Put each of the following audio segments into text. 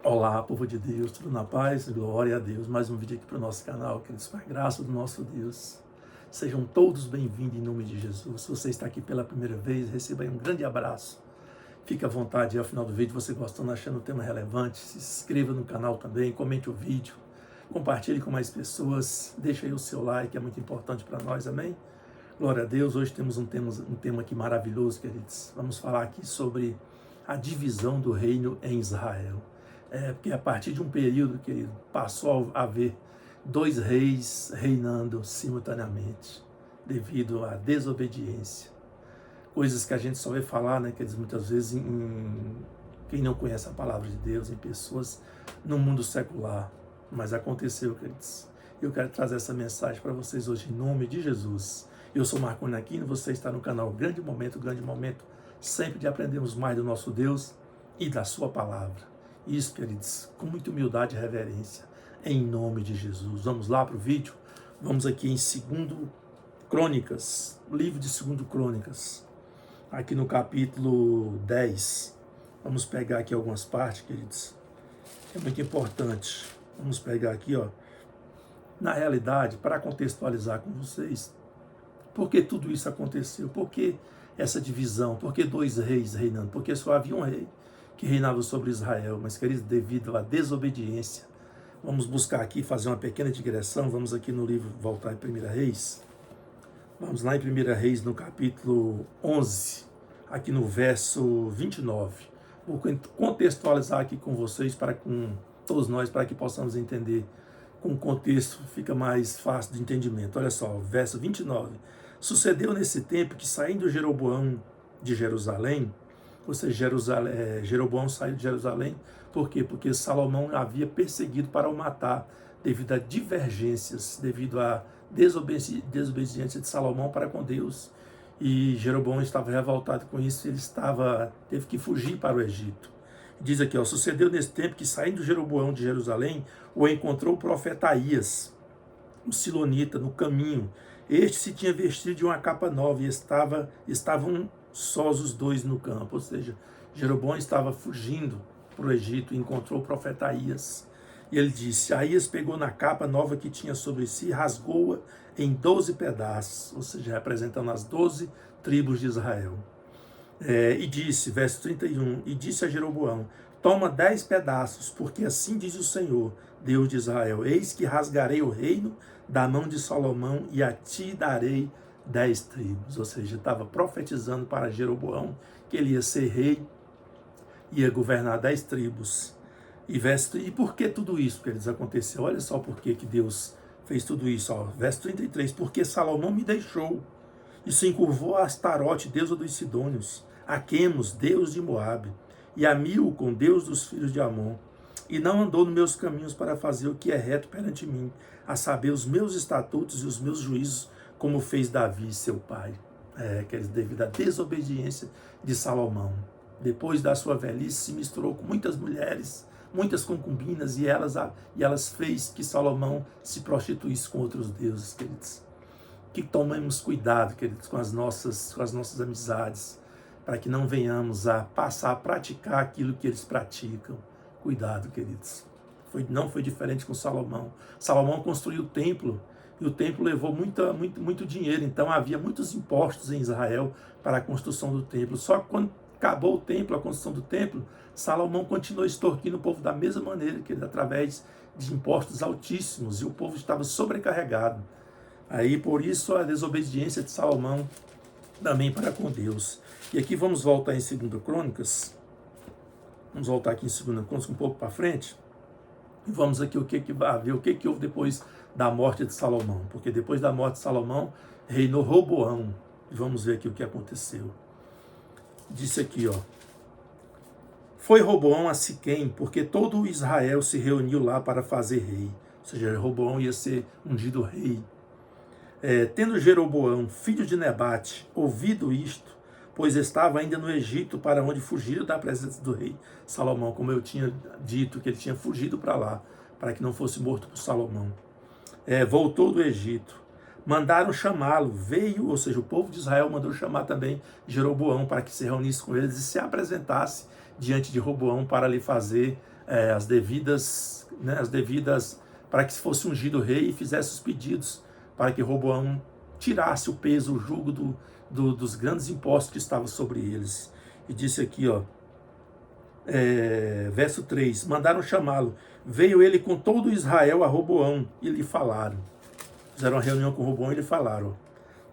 Olá, povo de Deus, tudo na paz? Glória a Deus. Mais um vídeo aqui para o nosso canal, queridos, com a graça do nosso Deus. Sejam todos bem-vindos em nome de Jesus. Se você está aqui pela primeira vez, receba aí um grande abraço. Fique à vontade, ao final do vídeo, você gostando, achando o tema relevante, se inscreva no canal também, comente o vídeo, compartilhe com mais pessoas, deixe aí o seu like, é muito importante para nós, amém? Glória a Deus. Hoje temos um tema aqui maravilhoso, queridos. Vamos falar aqui sobre a divisão do reino em Israel. Porque a partir de um período que passou a haver dois reis reinando simultaneamente, devido à desobediência. Coisas que a gente só vê falar, né, quer dizer, muitas vezes em quem não conhece a palavra de Deus, em pessoas no mundo secular. Mas aconteceu, queridos. Eu quero trazer essa mensagem para vocês hoje, em nome de Jesus. Eu sou Marconi Aquino, você está no canal Grande Momento, sempre de aprendermos mais do nosso Deus e da sua palavra. Isso, queridos, com muita humildade e reverência, em nome de Jesus. Vamos lá para o vídeo? Vamos aqui em 2 Crônicas, livro de 2 Crônicas, aqui no capítulo 10. Vamos pegar aqui algumas partes, queridos, é muito importante. Vamos pegar aqui, ó, na realidade, para contextualizar com vocês, por que tudo isso aconteceu? Por que essa divisão? Por que dois reis reinando? Porque só havia um rei que reinava sobre Israel, mas, queridos, devido à desobediência. Vamos buscar aqui, fazer uma pequena digressão, vamos aqui no livro, voltar em 1 Reis. Vamos lá em 1 Reis, no capítulo 11, aqui no verso 29. Vou contextualizar aqui com vocês, com todos nós, para que possamos entender com o contexto, fica mais fácil de entendimento. Olha só, verso 29. Sucedeu nesse tempo que, saindo Jeroboão de Jerusalém, ou seja, Jeroboão saiu de Jerusalém, por quê? Porque Salomão havia perseguido para o matar, devido a divergências, devido à desobediência de Salomão para com Deus. E Jeroboão estava revoltado com isso, teve que fugir para o Egito. Diz aqui, ó, sucedeu nesse tempo que, saindo Jeroboão de Jerusalém, o encontrou o profeta Aías, o silonita, no caminho. Este se tinha vestido de uma capa nova e estavam sós os dois no campo. Ou seja, Jeroboão estava fugindo para o Egito e encontrou o profeta Aías. E ele disse, Aías pegou na capa nova que tinha sobre si, rasgou-a em 12 pedaços, ou seja, representando as 12 tribos de Israel. E disse, verso 31, e disse a Jeroboão, toma 10 pedaços, porque assim diz o Senhor, Deus de Israel, eis que rasgarei o reino da mão de Salomão e a ti darei 10 tribos. Ou seja, estava profetizando para Jeroboão que ele ia ser rei, ia governar 10 tribos. E por que tudo isso, queridos, aconteceu? Olha só por que Deus fez tudo isso. Ó. Verso 33, porque Salomão me deixou e se encurvou a Astarote, deusa dos Sidônios, a Quemos, deus de Moabe, e a Milcom, deus dos filhos de Amon, e não andou nos meus caminhos para fazer o que é reto perante mim, a saber, os meus estatutos e os meus juízos, como fez Davi, seu pai. Devido à desobediência de Salomão. Depois da sua velhice, se misturou com muitas mulheres, muitas concubinas, e elas fez que Salomão se prostituísse com outros deuses, queridos. Que tomemos cuidado, queridos, com as nossas amizades, para que não venhamos a passar a praticar aquilo que eles praticam. Cuidado, queridos. Não foi diferente com Salomão. Salomão construiu o templo, e o templo levou muito dinheiro, então havia muitos impostos em Israel para a construção do templo. Só que quando acabou o templo, a construção do templo, Salomão continuou extorquindo o povo da mesma maneira, que através de impostos altíssimos, e o povo estava sobrecarregado. Aí, por isso, a desobediência de Salomão também para com Deus. E aqui vamos voltar em 2 Crônicas. Vamos voltar aqui em 2 Crônicas um pouco para frente. E vamos aqui ver o que houve depois da morte de Salomão. Porque depois da morte de Salomão, reinou Roboão. E vamos ver aqui o que aconteceu. Disse aqui, ó. Foi Roboão a Siquém, porque todo Israel se reuniu lá para fazer rei. Ou seja, Roboão ia ser ungido rei. Tendo Jeroboão, filho de Nebate, ouvido isto, pois estava ainda no Egito, para onde fugiram da presença do rei Salomão, como eu tinha dito, que ele tinha fugido para lá, para que não fosse morto por Salomão. Voltou do Egito, mandaram chamá-lo, veio, ou seja, o povo de Israel mandou chamar também Jeroboão, para que se reunisse com eles e se apresentasse diante de Roboão para lhe fazer as devidas, para que fosse ungido rei e fizesse os pedidos para que Roboão tirasse o peso, o jugo dos grandes impostos que estavam sobre eles. E disse aqui, verso 3, mandaram chamá-lo. Veio ele com todo Israel a Roboão e lhe falaram. Fizeram uma reunião com Roboão e lhe falaram: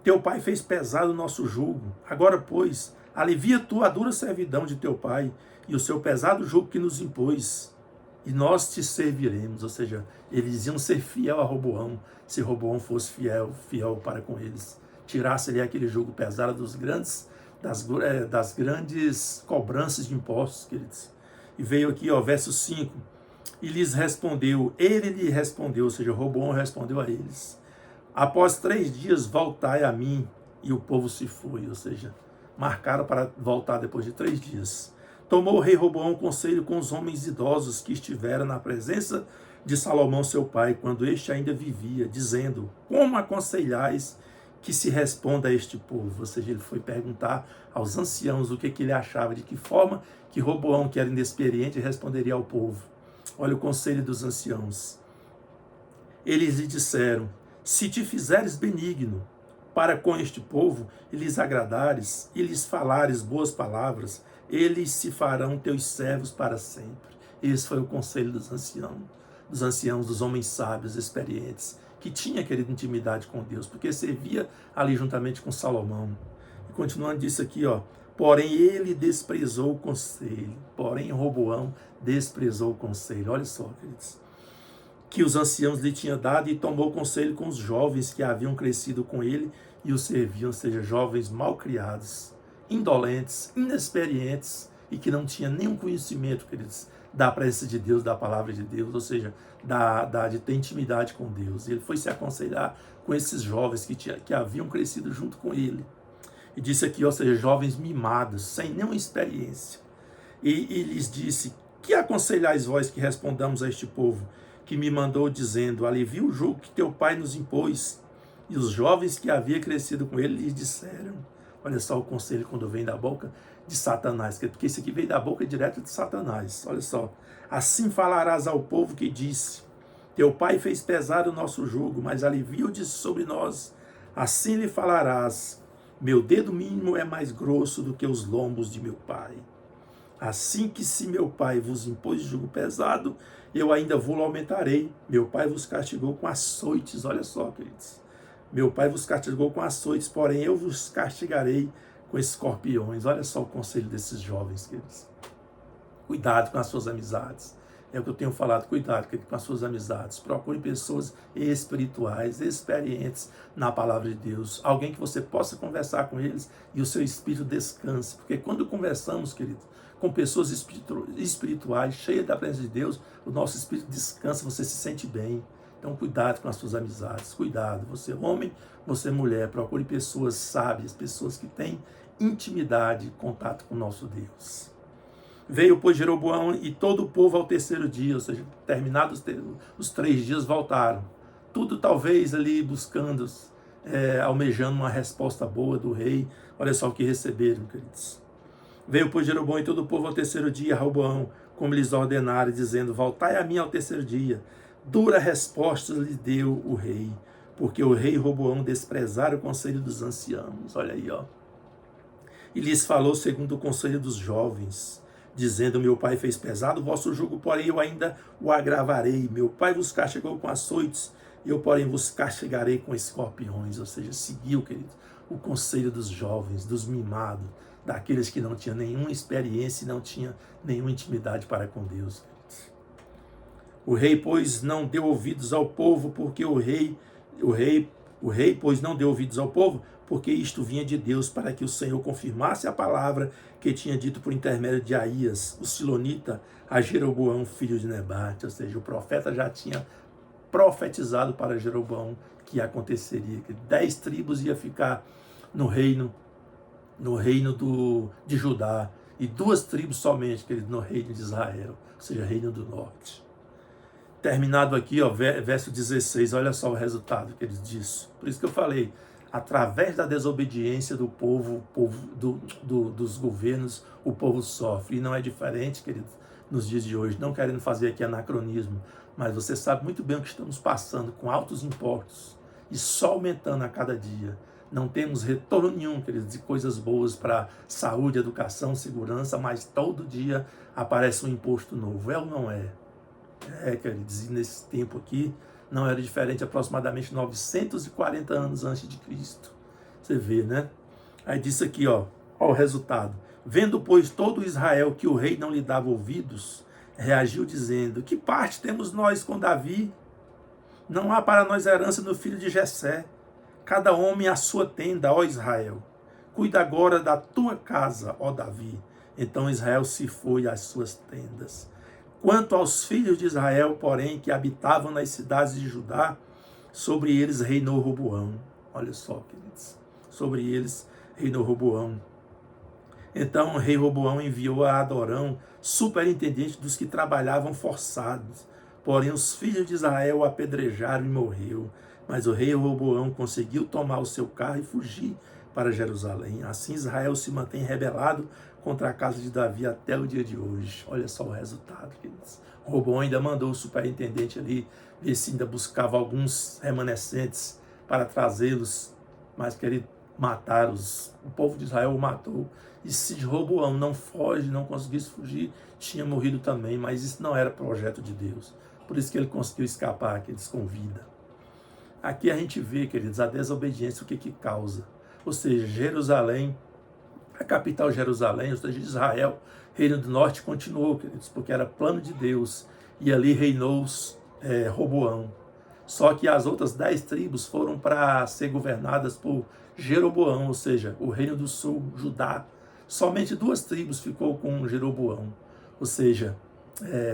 teu pai fez pesado o nosso jugo. Agora, pois, alivia tu a dura servidão de teu pai e o seu pesado jugo que nos impôs, e nós te serviremos. Ou seja, eles iam ser fiel a Roboão, se Roboão fosse fiel para com eles. Tirasse-lhe aquele jugo pesado das grandes cobranças de impostos, queridos. E veio aqui, verso 5, e lhes respondeu, ele lhe respondeu, ou seja, Roboão respondeu a eles: após 3 dias voltai a mim. E o povo se foi, ou seja, marcaram para voltar depois de 3 dias. Tomou o rei Roboão conselho com os homens idosos que estiveram na presença de Salomão seu pai, quando este ainda vivia, dizendo: como aconselhais que se responda a este povo? Ou seja, ele foi perguntar aos anciãos o que ele achava, de que forma que Roboão, que era inexperiente, responderia ao povo. Olha o conselho dos anciãos. Eles lhe disseram: se te fizeres benigno para com este povo, e lhes agradares, e lhes falares boas palavras, eles se farão teus servos para sempre. Esse foi o conselho dos anciãos, dos homens sábios, experientes, que tinha, querida, intimidade com Deus, porque servia ali juntamente com Salomão. E continuando disso aqui, porém ele desprezou o conselho, porém Roboão desprezou o conselho. Olha só, queridos, que os anciãos lhe tinham dado, e tomou conselho com os jovens que haviam crescido com ele e o serviam, ou seja, jovens mal criados, indolentes, inexperientes e que não tinham nenhum conhecimento, queridos, da presença de Deus, da palavra de Deus, ou seja, de ter intimidade com Deus. Ele foi se aconselhar com esses jovens que haviam crescido junto com ele. E disse aqui, ou seja, jovens mimados, sem nenhuma experiência. E lhes disse: que aconselhais vós que respondamos a este povo, que me mandou dizendo: alivia o jugo que teu pai nos impôs? E os jovens que havia crescido com ele lhes disseram. Olha só o conselho quando vem da boca de Satanás, porque isso aqui veio da boca direta de Satanás. Olha só: assim falarás ao povo que disse: teu pai fez pesado o nosso jugo, mas alivia-o de sobre nós. Assim lhe falarás: meu dedo mínimo é mais grosso do que os lombos de meu pai. Assim que se meu pai vos impôs jugo pesado, eu ainda vou aumentarei. Meu pai vos castigou com açoites. Olha só, queridos. Meu pai vos castigou com açoites, porém eu vos castigarei com escorpiões. Olha só o conselho desses jovens, queridos. Cuidado com as suas amizades. É o que eu tenho falado, cuidado com as suas amizades. Procure pessoas espirituais, experientes na palavra de Deus. Alguém que você possa conversar com eles e o seu espírito descanse. Porque quando conversamos, querido, com pessoas espirituais, cheias da presença de Deus, o nosso espírito descansa, você se sente bem. Então, cuidado com as suas amizades. Cuidado, você homem, você mulher. Procure pessoas sábias, pessoas que têm intimidade, contato com o nosso Deus. Veio, pois, Jeroboão e todo o povo ao 3º dia, ou seja, terminados os 3 dias, voltaram. Tudo talvez ali buscando, almejando uma resposta boa do rei. Olha só o que receberam, queridos. Veio, pois, Jeroboão e todo o povo ao 3º dia, Roboão, como lhes ordenaram, dizendo: voltai a mim ao 3º dia. Dura resposta lhe deu o rei, porque o rei Roboão desprezara o conselho dos anciãos. Olha aí, E lhes falou segundo o conselho dos jovens, dizendo: meu pai fez pesado o vosso jugo, porém eu ainda o agravarei. Meu pai vos castigou com açoites, eu, porém, vos castigarei com escorpiões. Ou seja, seguiu, querido, o conselho dos jovens, dos mimados, daqueles que não tinham nenhuma experiência e não tinham nenhuma intimidade para com Deus. O rei, pois, não deu ouvidos ao povo, porque o rei, pois, não deu ouvidos ao povo, porque isto vinha de Deus, para que o Senhor confirmasse a palavra que tinha dito por intermédio de Aías, o silonita, a Jeroboão, filho de Nebate. Ou seja, o profeta já tinha profetizado para Jeroboão que aconteceria, que 10 tribos ia ficar no reino de Judá, e 2 tribos somente, querido, no reino de Israel, ou seja, reino do norte. Terminado aqui, verso 16, olha só o resultado que ele diz. Por isso que eu falei, através da desobediência do povo, dos governos, o povo sofre. E não é diferente, queridos, nos dias de hoje, não querendo fazer aqui anacronismo, mas você sabe muito bem o que estamos passando com altos impostos e só aumentando a cada dia. Não temos retorno nenhum, queridos, de coisas boas para saúde, educação, segurança, mas todo dia aparece um imposto novo. É ou não é? É, queridos, e nesse tempo aqui não era diferente, aproximadamente 940 anos antes de Cristo. Você vê, né? Aí disse aqui, ó o resultado. Vendo, pois, todo Israel que o rei não lhe dava ouvidos, reagiu dizendo: que parte temos nós com Davi? Não há para nós herança no filho de Jessé. Cada homem a sua tenda, ó Israel. Cuida agora da tua casa, ó Davi. Então Israel se foi às suas tendas. Quanto aos filhos de Israel, porém, que habitavam nas cidades de Judá, sobre eles reinou Roboão. Olha só, queridos. Sobre eles reinou Roboão. Então o rei Roboão enviou a Adorão, superintendente dos que trabalhavam forçados. Porém os filhos de Israel o apedrejaram e morreu. Mas o rei Roboão conseguiu tomar o seu carro e fugir para Jerusalém. Assim Israel se mantém rebelado contra a casa de Davi até o dia de hoje. Olha só o resultado, queridos. Roboão ainda mandou o superintendente ali ver se ainda buscava alguns remanescentes para trazê-los, mas querido, mataram-os. O povo de Israel o matou. E se Roboão não foge, não conseguisse fugir, tinha morrido também, mas isso não era projeto de Deus. Por isso que ele conseguiu escapar, que eles com vida. Aqui a gente vê, queridos, a desobediência, o que causa. Ou seja, Jerusalém, a capital Jerusalém, ou seja, Israel, Reino do Norte, continuou, queridos, porque era plano de Deus. E ali reinou Roboão. Só que as outras 10 tribos foram para ser governadas por Jeroboão, ou seja, o Reino do Sul, Judá. Somente 2 tribos ficou com Jeroboão, ou seja,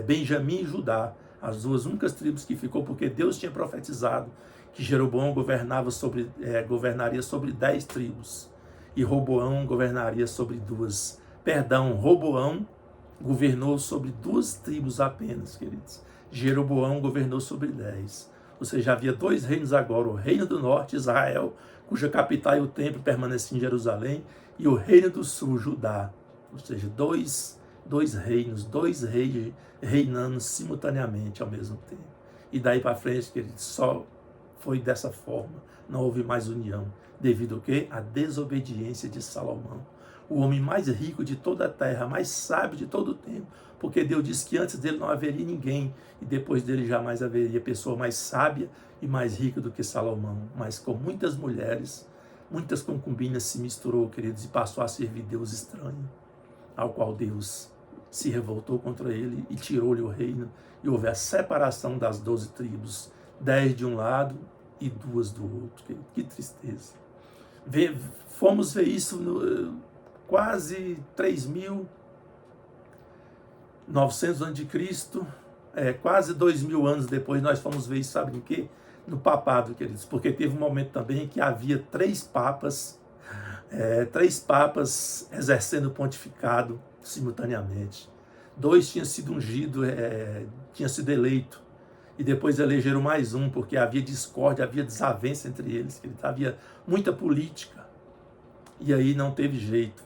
Benjamim e Judá. As 2 únicas tribos que ficou, porque Deus tinha profetizado que Jeroboão governaria sobre 10 tribos e Roboão governaria sobre 2. Roboão governou sobre 2 tribos apenas, queridos. Jeroboão governou sobre 10. Ou seja, havia 2 reinos agora, o reino do norte, Israel, cuja capital e o templo permaneciam em Jerusalém, e o reino do sul, Judá. Ou seja, dois reinos, 2 reis reinando simultaneamente ao mesmo tempo. E daí para frente, queridos, só foi dessa forma. Não houve mais união. Devido ao quê? À desobediência de Salomão. O homem mais rico de toda a terra, mais sábio de todo o tempo. Porque Deus disse que antes dele não haveria ninguém. E depois dele jamais haveria pessoa mais sábia e mais rica do que Salomão. Mas com muitas mulheres, muitas concubinas se misturou, queridos, e passou a servir Deus estranho. Ao qual Deus se revoltou contra ele e tirou-lhe o reino. E houve a separação das 12 tribos. 10 de um lado e 2 do outro. Que tristeza. Fomos ver isso quase 3.900 anos de Cristo, quase 2.000 anos depois, nós fomos ver isso, sabe em quê? No papado, queridos. Porque teve um momento também que havia 3 papas exercendo o pontificado simultaneamente. 2 tinham sido ungidos, tinham sido eleitos. E depois elegeram mais um, porque havia discórdia, havia desavença entre eles, havia muita política. E aí não teve jeito.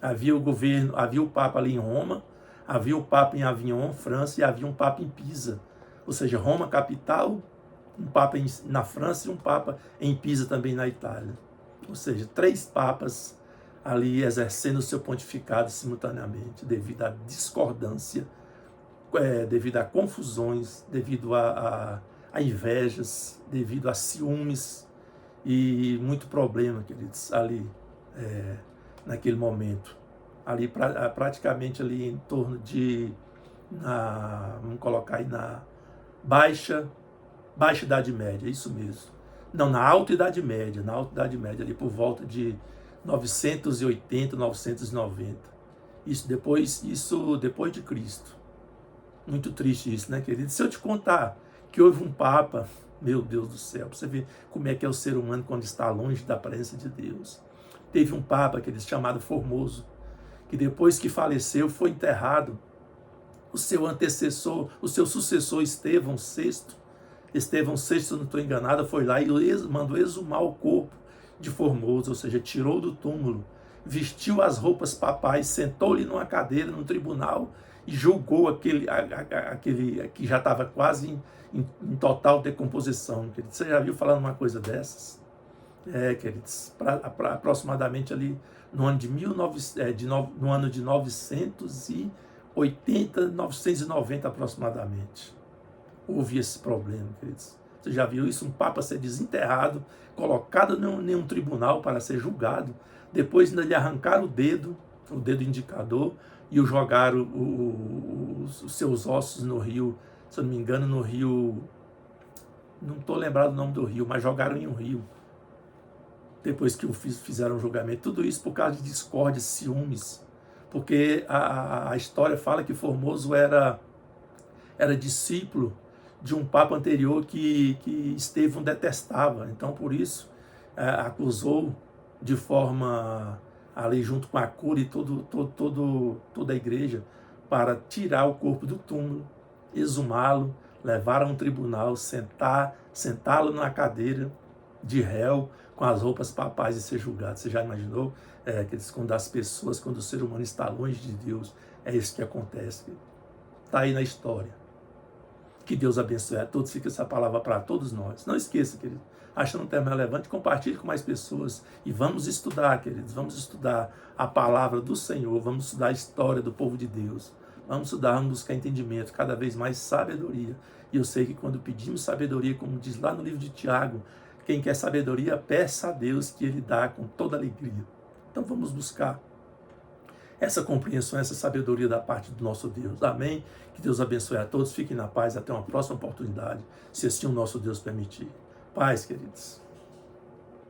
Havia o governo, havia o Papa ali em Roma, havia o Papa em Avignon, França, e havia um Papa em Pisa. Ou seja, Roma capital, um Papa na França e um Papa em Pisa também na Itália. Ou seja, 3 papas ali exercendo o seu pontificado simultaneamente, devido à discordância, devido a confusões, devido a invejas, devido a ciúmes e muito problema, queridos, ali naquele momento. Ali praticamente ali em torno de, vamos colocar aí na baixa Idade Média, isso mesmo. Não, na Alta Idade Média, ali por volta de 980, 990. Isso depois de Cristo. Muito triste isso, né, querido? Se eu te contar que houve um Papa, meu Deus do céu, para você ver como é que é o ser humano quando está longe da presença de Deus. Teve um Papa, querido, chamado Formoso, que depois que faleceu foi enterrado. O seu antecessor, o seu sucessor, Estevão VI, se eu não estou enganado, foi lá e mandou exumar o corpo de Formoso, ou seja, tirou do túmulo, vestiu as roupas papais, sentou-lhe numa cadeira no tribunal e julgou aquele que já estava quase em total decomposição. Queridos, você já viu falando uma coisa dessas? Queridos, aproximadamente ali no ano de 980, 990 aproximadamente, houve esse problema, queridos. Você já viu isso? Um papa ser desenterrado, colocado em um tribunal para ser julgado, depois ainda lhe arrancaram o dedo indicador, e o jogaram os seus ossos no rio, se eu não me engano, no rio, não estou lembrado o nome do rio, mas jogaram em um rio, depois que fizeram o julgamento. Tudo isso por causa de discórdia, ciúmes, porque a história fala que Formoso era discípulo de um papa anterior que Estevão detestava. Então, por isso, acusou de forma ali junto com a cura e toda a igreja, para tirar o corpo do túmulo, exumá-lo, levar a um tribunal, sentá-lo na cadeira de réu com as roupas papais e ser julgado. Você já imaginou? Quando o ser humano está longe de Deus, é isso que acontece. Está aí na história. Que Deus abençoe a todos. Fica essa palavra para todos nós. Não esqueça, querido. Achando um tema relevante, compartilhe com mais pessoas. E vamos estudar, queridos. Vamos estudar a palavra do Senhor. Vamos estudar a história do povo de Deus. Vamos estudar, vamos buscar entendimento, cada vez mais sabedoria. E eu sei que quando pedimos sabedoria, como diz lá no livro de Tiago, quem quer sabedoria, peça a Deus, que Ele dá com toda alegria. Então vamos buscar essa compreensão, essa sabedoria da parte do nosso Deus. Amém? Que Deus abençoe a todos. Fiquem na paz. Até uma próxima oportunidade, se assim o nosso Deus permitir. Paz, queridos.